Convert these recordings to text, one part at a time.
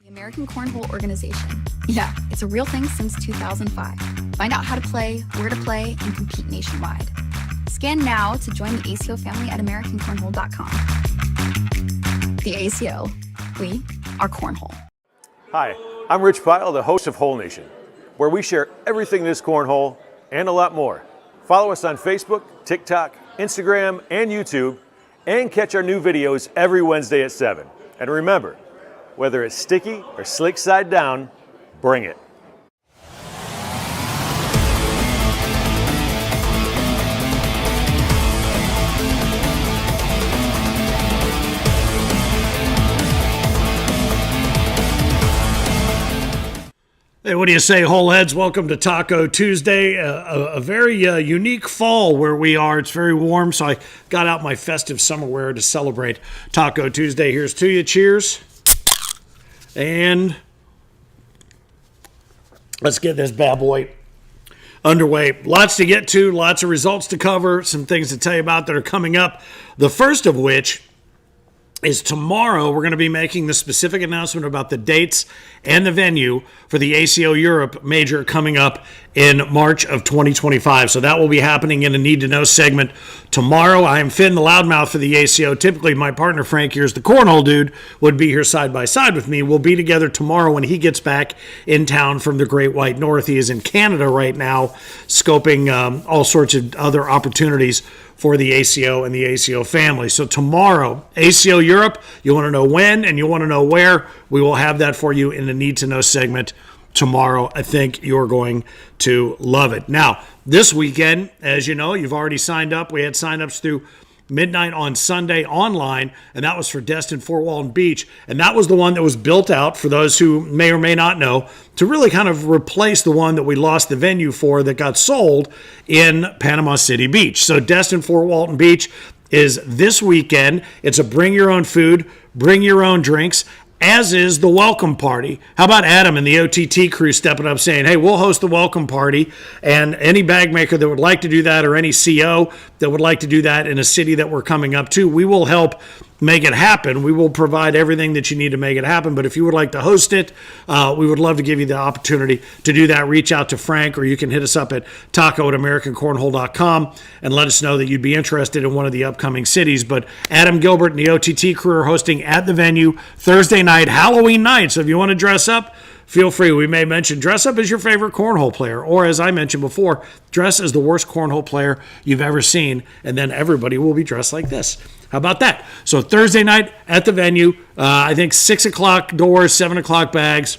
The American Cornhole Organization. Yeah, it's a real thing since 2005. Find out how to play, where to play, and compete nationwide. Scan now to join the ACO family at AmericanCornhole.com. The ACO. We are Cornhole. Hi, I'm Rich Pyle, the host of Hole Nation, where we share everything this cornhole and a lot more. Follow us on Facebook, TikTok, Instagram, and YouTube, and catch our new videos every Wednesday at 7. And remember, whether it's sticky or slick side down, bring it. Hey, what do you say, hole heads? Welcome to Taco Tuesday, a very unique fall where we are. It's very warm, so I got out my festive summer wear to celebrate Taco Tuesday. Here's to you. Cheers. And let's get this bad boy underway. Lots to get to, lots of results to cover, some things to tell you about that are coming up. The first of which is tomorrow. We're going to be making the specific announcement about the dates and the venue for the ACO Europe Major coming up in March of 2025. So that will be happening in a Need to Know segment tomorrow. I am Finn, the loudmouth for the ACO. Typically, my partner Frank here's the Cornhole Dude, would be here side by side with me. We'll be together tomorrow when he gets back in town from the Great White North. He is in Canada right now, scoping all sorts of other opportunities for the ACO and the ACO family. So tomorrow, ACO Europe, you want to know when and you want to know where, we will have that for you in the Need to Know segment tomorrow. I think you're going to love it. Now, this weekend, as you know, you've already signed up. We had signups through midnight on Sunday online, and that was for Destin Fort Walton Beach. And that was the one that was built out, for those who may or may not know, to really kind of replace the one that we lost the venue for that got sold in Panama City Beach. So Destin Fort Walton Beach is this weekend. It's a bring your own food, bring your own drinks, as is the welcome party. How about Adam and the OTT crew stepping up saying, hey, we'll host the welcome party, and any bag maker that would like to do that, or any CO that would like to do that in a city that we're coming up to, we will help make it happen. We will provide everything that you need to make it happen. But if you would like to host it, we would love to give you the opportunity to do that. Reach out to Frank, or you can hit us up at taco@americancornhole.com and let us know that you'd be interested in one of the upcoming cities. But Adam Gilbert and the OTT crew are hosting at the venue Thursday night, Halloween night. So if you want to dress up, feel free. We may mention dress up as your favorite cornhole player, or as I mentioned before, dress as the worst cornhole player you've ever seen, and then everybody will be dressed like this. How about that? So Thursday night at the venue, I think 6 o'clock doors, 7 o'clock bags.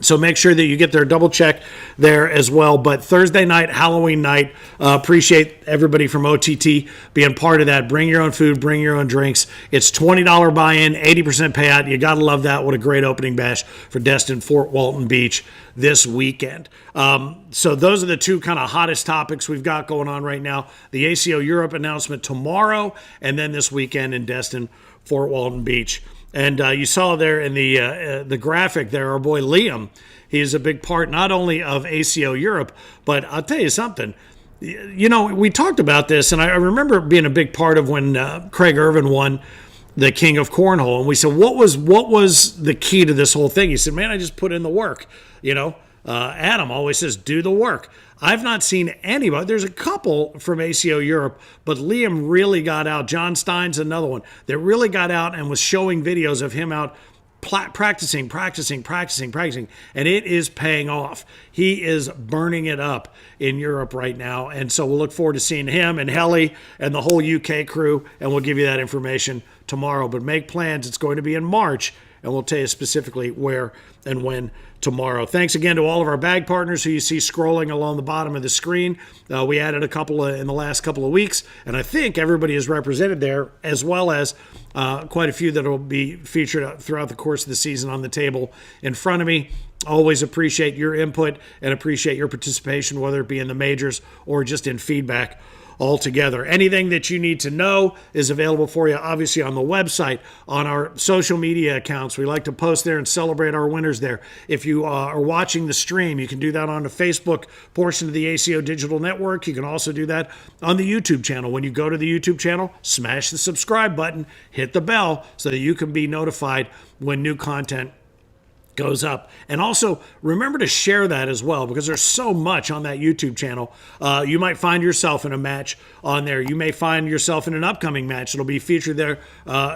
So make sure that you get there, double check there as well. But Thursday night, Halloween night, appreciate everybody from OTT being part of that. Bring your own food, bring your own drinks. It's $20 buy-in, 80% payout. You got to love that. What a great opening bash for Destin Fort Walton Beach this weekend. So those are the two kind of hottest topics we've got going on right now. The ACO Europe announcement tomorrow, and then this weekend in Destin Fort Walton Beach. And you saw there in the graphic there, our boy Liam, he's a big part not only of ACO Europe, but I'll tell you something. You know, we talked about this, and I remember being a big part of when Craig Irvin won the King of Cornhole. And we said, what was the key to this whole thing? He said, man, I just put in the work. You know, Adam always says, do the work. I've not seen anybody. There's a couple from ACO Europe, but Liam really got out. John Stein's another one that really got out and was showing videos of him out practicing, and it is paying off. He is burning it up in Europe right now, and so we'll look forward to seeing him and Helly and the whole UK crew, and we'll give you that information tomorrow. But make plans. It's going to be in March, and we'll tell you specifically where and when tomorrow. Thanks again to all of our bag partners who you see scrolling along the bottom of the screen. We added a couple in the last couple of weeks, and I think everybody is represented there, as well as quite a few that will be featured throughout the course of the season on the table in front of me. Always appreciate your input and appreciate your participation, whether it be in the majors or just in feedback altogether. Anything that you need to know is available for you, obviously, on the website, on our social media accounts. We like to post there and celebrate our winners there. If you are watching the stream, you can do that on the Facebook portion of the ACO Digital Network. You can also do that on the YouTube channel. When you go to the YouTube channel, smash the subscribe button, hit the bell so that you can be notified when new content goes up. And also remember to share that as well, because there's so much on that YouTube channel. You might find yourself in a match on there. You may find yourself in an upcoming match that'll be featured there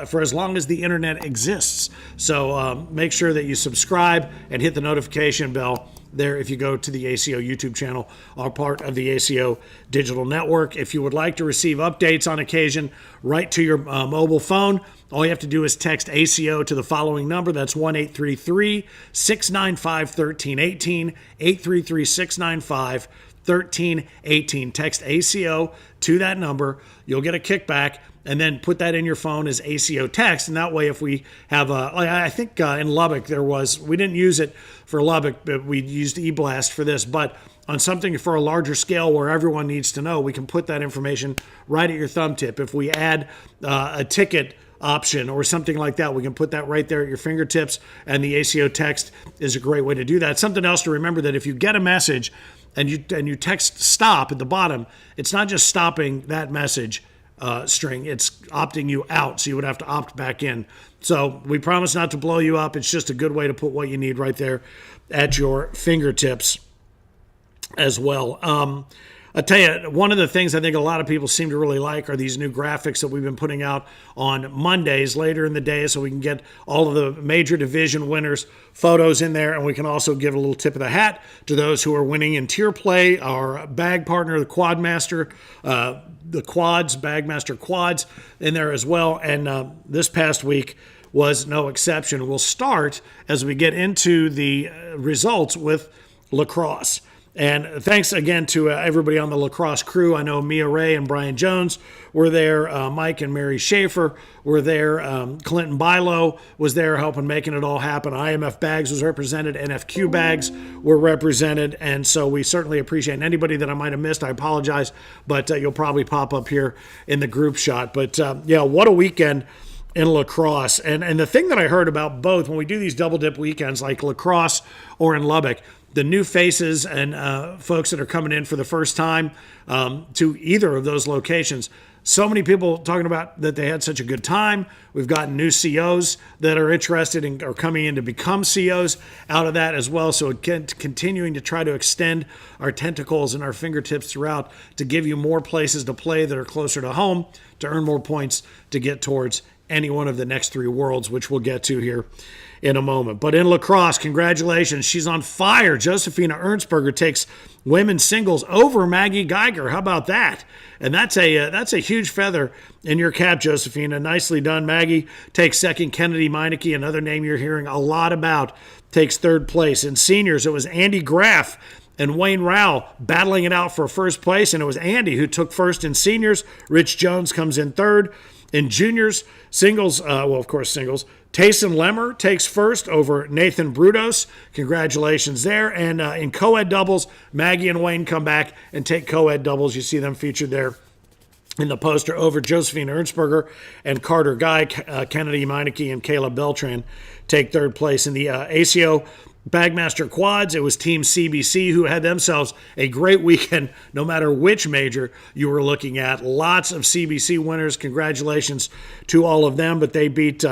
for as long as the internet exists. So make sure that you subscribe and hit the notification bell there if you go to the ACO YouTube channel, are part of the ACO Digital Network. If you would like to receive updates on occasion right to your mobile phone, all you have to do is text ACO to the following number. That's 1-833-695-1318, 833-695-1318. Text ACO to that number. You'll get a kickback, and then put that in your phone as ACO text. And that way, if we have I think in Lubbock we didn't use it for Lubbock, but we used eBlast for this. But on something for a larger scale where everyone needs to know, we can put that information right at your thumb tip. If we add a ticket option or something like that, we can put that right there at your fingertips, and the ACO text is a great way to do that. Something else to remember, that if you get a message and you text stop at the bottom, it's not just stopping that message string, it's opting you out, so you would have to opt back in. So we promise not to blow you up. It's just a good way to put what you need right there at your fingertips as well. I'll tell you, one of the things I think a lot of people seem to really like are these new graphics that we've been putting out on Mondays later in the day, so we can get all of the major division winners' photos in there, and we can also give a little tip of the hat to those who are winning in tier play. Our bag partner, the Quadmaster, the Quads, Bagmaster Quads in there as well, and this past week was no exception. We'll start as we get into the results with lacrosse. And thanks again to everybody on the lacrosse crew. I know Mia Ray and Brian Jones were there. Mike and Mary Schaefer were there. Clinton Bilo was there helping making it all happen. IMF Bags was represented. NFQ Bags were represented. And so we certainly appreciate it. And anybody that I might have missed, I apologize. But you'll probably pop up here in the group shot. But yeah, what a weekend in lacrosse. And the thing that I heard about both, when we do these double dip weekends like lacrosse or in Lubbock, the new faces and folks that are coming in for the first time to either of those locations. So many people talking about that they had such a good time. We've gotten new COs that are interested in or coming in to become COs out of that as well. So again, continuing to try to extend our tentacles and our fingertips throughout to give you more places to play that are closer to home, to earn more points to get towards any one of the next three worlds, which we'll get to here in a moment. But in lacrosse, congratulations. She's on fire. Josephina Ernstberger takes women's singles over Maggie Geiger. How about that? And that's a huge feather in your cap, Josephina. Nicely done. Maggie takes second. Kennedy Meineke, another name you're hearing a lot about, takes third place. In seniors, it was Andy Graff and Wayne Rao battling it out for first place, and it was Andy who took first in seniors. Rich Jones comes in third. In juniors, singles, singles, Tayson Lemmer takes first over Nathan Brudos. Congratulations there. And in co-ed doubles, Maggie and Wayne come back and take co-ed doubles. You see them featured there in the poster over Josephine Ernstberger and Carter Guy. Kennedy Meineke and Caleb Beltran take third place. In the ACO Bagmaster Quads, it was Team CBC who had themselves a great weekend, no matter which major you were looking at. Lots of CBC winners. Congratulations to all of them, but they beat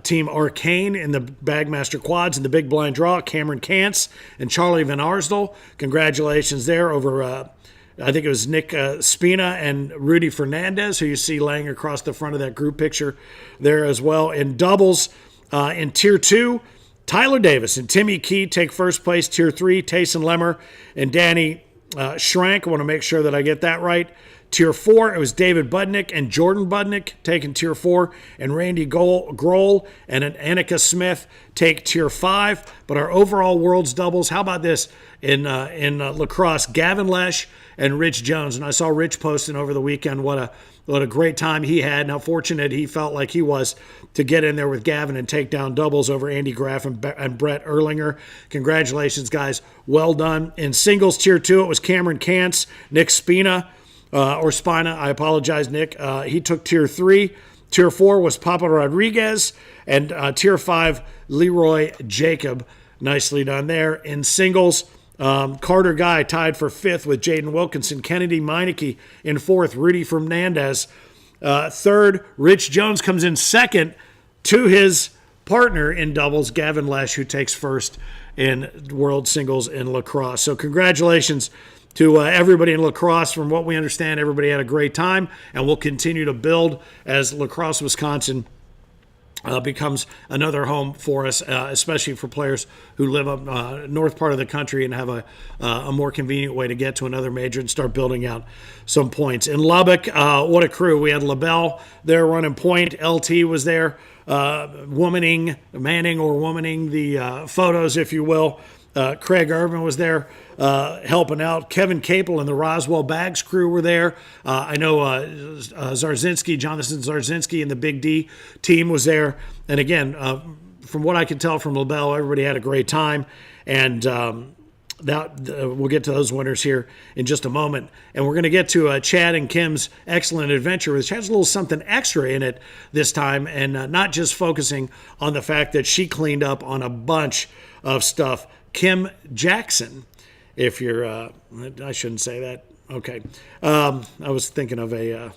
Team Arcane in the Bagmaster Quads in the big blind draw. Cameron Kantz and Charlie Van Arsdal. Congratulations there over, I think it was Nick Spina and Rudy Fernandez, who you see laying across the front of that group picture there as well. In doubles, in Tier 2, Tyler Davis and Timmy Key take first place. Tier 3, Tayson Lemmer and Danny Schrank. I want to make sure that I get that right. Tier 4, it was David Budnick and Jordan Budnick taking Tier 4, and Randy Grohl and Annika Smith take Tier 5. But our overall world's doubles, how about this? In lacrosse, Gavin Lesh and Rich Jones. And I saw Rich posting over the weekend what a great time he had, and how fortunate he felt like he was to get in there with Gavin and take down doubles over Andy Graff and Brett Erlinger. Congratulations, guys. Well done. In singles Tier 2, it was Cameron Kantz, Nick Spina, or Spina. I apologize, Nick. He took Tier 3. Tier 4 was Papa Rodriguez, and Tier 5, Leroy Jacob. Nicely done there. In singles, Carter Guy tied for 5th with Jaden Wilkinson. Kennedy Meineke in 4th. Rudy Fernandez 3rd. Rich Jones comes in 2nd to his partner in doubles, Gavin Lesh, who takes first in world singles in lacrosse. So congratulations to everybody in lacrosse. From what we understand, everybody had a great time, and we'll continue to build as Lacrosse, Wisconsin becomes another home for us, especially for players who live up north part of the country and have a more convenient way to get to another major and start building out some points. In Lubbock, what a crew. We had LaBelle there running point. LT was there manning the photos, if you will. Craig Irvin was there helping out. Kevin Capel and the Roswell Bags crew were there. I know Jonathan Zarzinski and the Big D team was there. And again, from what I can tell from LaBelle, everybody had a great time. And we'll get to those winners here in just a moment. And we're going to get to Chad and Kim's excellent adventure, which has a little something extra in it this time, and not just focusing on the fact that she cleaned up on a bunch of stuff. Kim Jackson, if you're, I shouldn't say that. Okay. I was thinking of an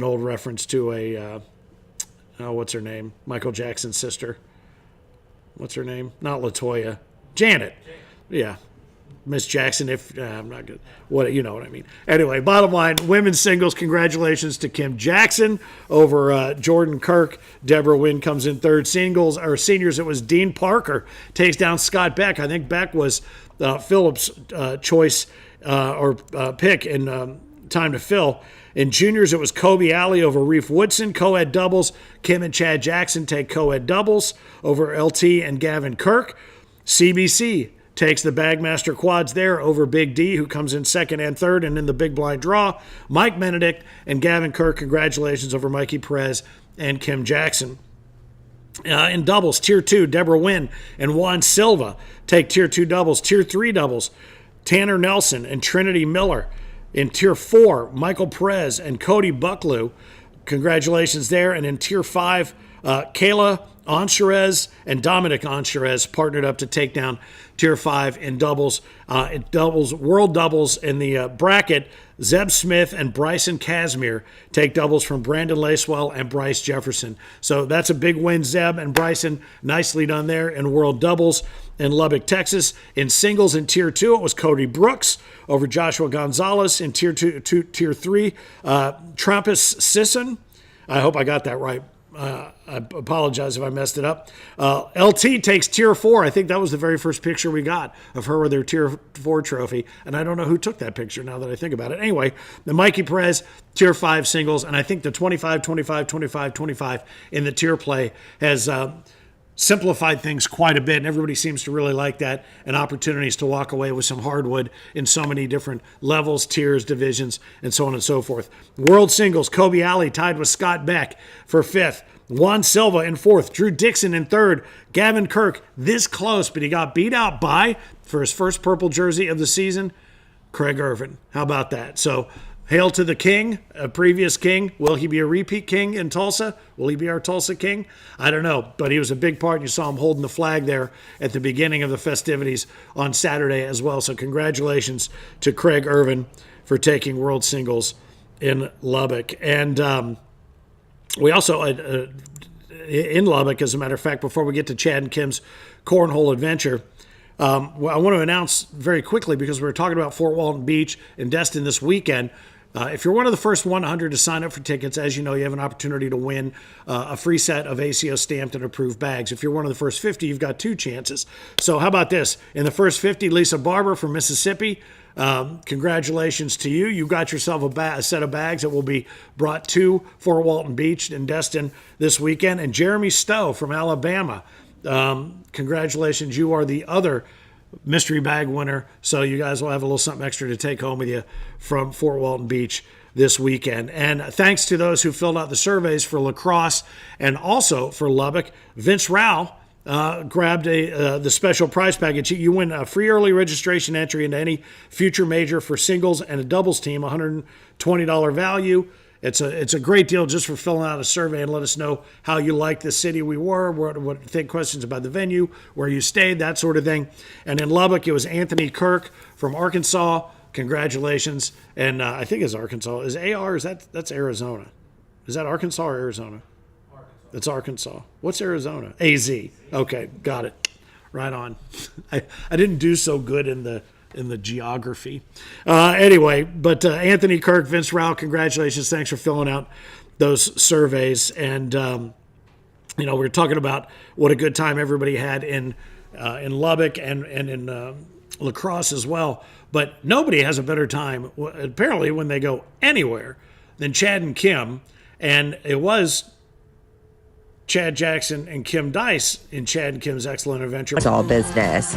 old reference to what's her name? Michael Jackson's sister. What's her name? Not LaToya. Janet. Yeah. Miss Jackson, if I'm not good. You know what I mean. Anyway, bottom line, women's singles, congratulations to Kim Jackson over Jordan Kirk. Deborah Wynn comes in third. Seniors, it was Dean Parker takes down Scott Beck. I think Beck was Phillips' choice or pick in time to fill. In juniors, it was Kobe Alley over Reef Woodson. Co-ed doubles, Kim and Chad Jackson take co-ed doubles over LT and Gavin Kirk. CBC takes the Bagmaster quads there over Big D, who comes in second and third, and in the big blind draw, Mike Benedict and Gavin Kirk, congratulations over Mikey Perez and Kim Jackson. In doubles, Tier 2, Deborah Wynn and Juan Silva take Tier 2 doubles. Tier 3 doubles, Tanner Nelson and Trinity Miller. In Tier 4, Michael Perez and Cody Bucklew, congratulations there. And in Tier 5, Kayla Ancherez and Dominic Ancherez partnered up to take down Tier 5 in doubles. World doubles in the bracket, Zeb Smith and Bryson Casimir take doubles from Brandon Lacewell and Bryce Jefferson. So that's a big win, Zeb and Bryson. Nicely done there in world doubles in Lubbock, Texas. In singles in Tier 2, it was Cody Brooks over Joshua Gonzalez. In Tier 3, Trumpus Sisson. I hope I got that right. I apologize if I messed it up. LT takes Tier 4. I think that was the very first picture we got of her with her Tier 4 trophy. And I don't know who took that picture now that I think about it. Anyway, the Mikey Perez Tier 5 singles. And I think the 25, 25, 25, 25 in the tier play has simplified things quite a bit. And everybody seems to really like that. And opportunities to walk away with some hardwood in so many different levels, tiers, divisions, and so on and so forth. World singles, Kobe Alley tied with Scott Beck for fifth. Juan Silva in fourth. Drew Dixon in third. Gavin Kirk this close, but he got beat out by, for his first purple jersey of the season, Craig Irvin. How about that? So hail to the king, a previous king. Will he be a repeat king in Tulsa? Will he be our Tulsa king? I don't know, but he was a big part. You saw him holding the flag there at the beginning of the festivities on Saturday as well. So congratulations to Craig Irvin for taking world singles in Lubbock. And we also, in Lubbock, as a matter of fact, before we get to Chad and Kim's Cornhole Adventure, I want to announce very quickly, because we were talking about Fort Walton Beach and Destin this weekend. If you're one of the first 100 to sign up for tickets, as you know, you have an opportunity to win a free set of ACO stamped and approved bags. If you're one of the first 50, you've got two chances. So how about this? In the first 50, Lisa Barber from Mississippi, congratulations to you. You got yourself a set of bags that will be brought to Fort Walton Beach and Destin this weekend. And Jeremy Stowe from Alabama, congratulations. You are the other mystery bag winner. So you guys will have a little something extra to take home with you from Fort Walton Beach this weekend. And thanks to those who filled out the surveys for lacrosse and also for Lubbock. Vince Rao grabbed the special prize package. You win a free early registration entry into any future major for singles and a doubles team, $120 value. It's a great deal just for filling out a survey and let us know how you like the city we were, what think questions about the venue, where you stayed, that sort of thing. And in Lubbock, it was Anthony Kirk from Arkansas. Congratulations. And I think it's Arkansas. Is AR, that's Arizona. Is that Arkansas or Arizona? That's Arkansas. What's Arizona? AZ. Okay, got it. Right on. I didn't do so good in the geography. Anyway, but Anthony, Kirk, Vince, Rao, congratulations. Thanks for filling out those surveys. And, we're talking about what a good time everybody had in Lubbock and in La Crosse as well. But nobody has a better time, apparently, when they go anywhere than Chad and Kim. And it was Chad Jackson and Kim Dice in Chad and Kim's Excellent Adventure. It's all business.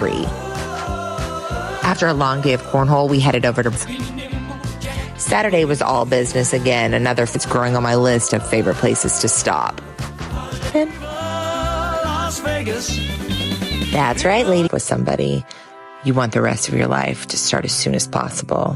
After a long day of cornhole, we headed over to... Saturday was all business again. Another it's growing on my list of favorite places to stop. Las Vegas. That's right, lady. With somebody, you want the rest of your life to start as soon as possible.